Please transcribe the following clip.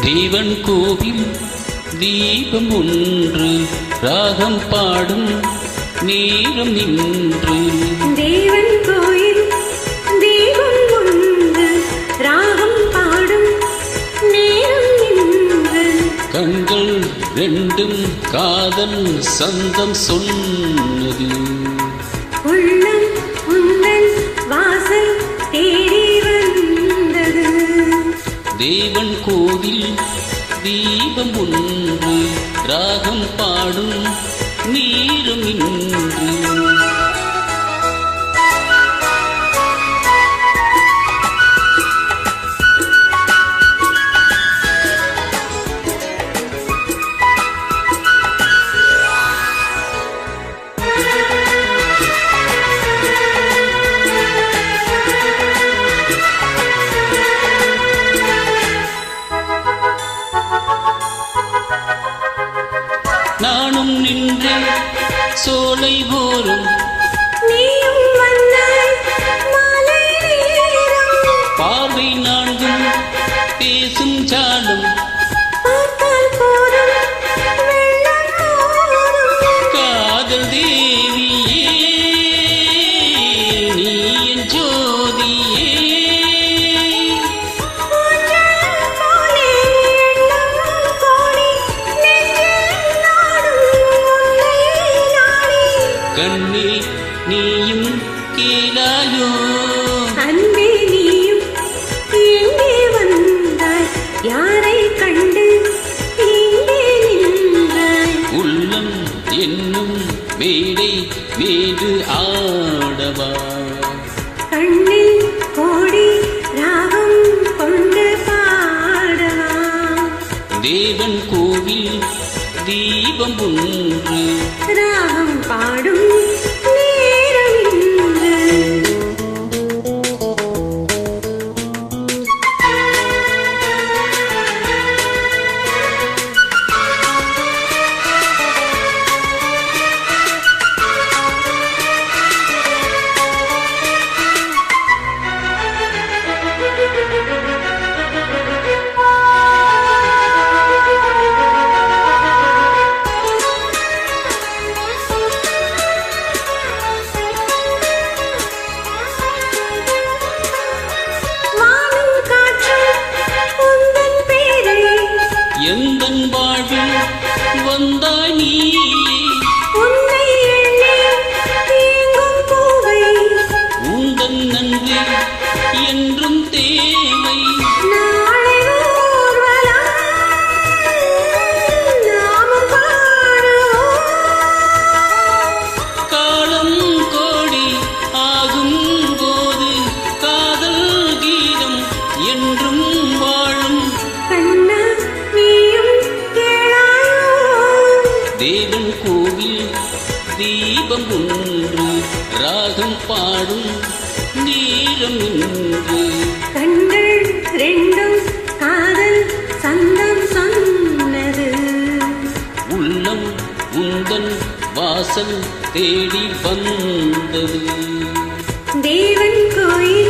தேவன் கோவில் தீபம் ஒன்று ராகம் பாடும் நேரம் நின்று. தேவன் கோயில் தீபம் ஒன்று ராகம் பாடும் நேரம் நின்று. கண்கள் ரெண்டும் காதல் சந்தம் சொன்னது. உள்ளம் உந்தன் வாசல் தேடி வந்தது. தேவன் கோவில் தீபம் ஒன்று ராகம் பாடும் நீரும் இன்று. நானும் நின்று சோலை போரும் நீயும் வந்தாய் மாலை நேரம். பார்வை நான்கும் பேசும் சாலும் பார்த்தால் போதும் வெள்ளம் போதும். காதல் தேவியே நீ என் ஜோதியே. ஊஞ்சல் போலே எண்ணம் கோடி நெஞ்சில் நாடும் உன்னை நாடி. கண்ணே நீயும் கேளாயோ அன்பே நீயும் எங்கே வந்தாய்? யாரை கண்டு இங்கே நின்றாய்? உள்ளம் என்னும் மேடை மேடு ஆடவா. கண்ணில் கோடி ராகம் கொண்டு பாடவா. தேவன் கோவில் தீபம் ஒன்று ராகம் பாடும் நேரம் இன்று. வானும் காற்றும் உந்தன் பேரை எந்தன் வாழ்வில் வந்தாய் நீ. உன்னை எண்ணி ஏங்கும் பூவை உந்தன் நன்றி என்றும் தேவை. நாளை ஊர்வலம் நாமும் பாடுவோம். காலம் கோடி ஆகும் போது காதல் கீதம் என்றும் வாழும். கண்ணா நீயும் கேளாயோ? தேவன் கோவில் தீபம் ஒன்று ராகம் பாடும் நேரம் இன்று. கண்கள் ரெண்டும் காதல் சந்தம் சொன்னது. உள்ளம் உந்தன் வாசல் தேடி வந்தது. தேவன் கோயில்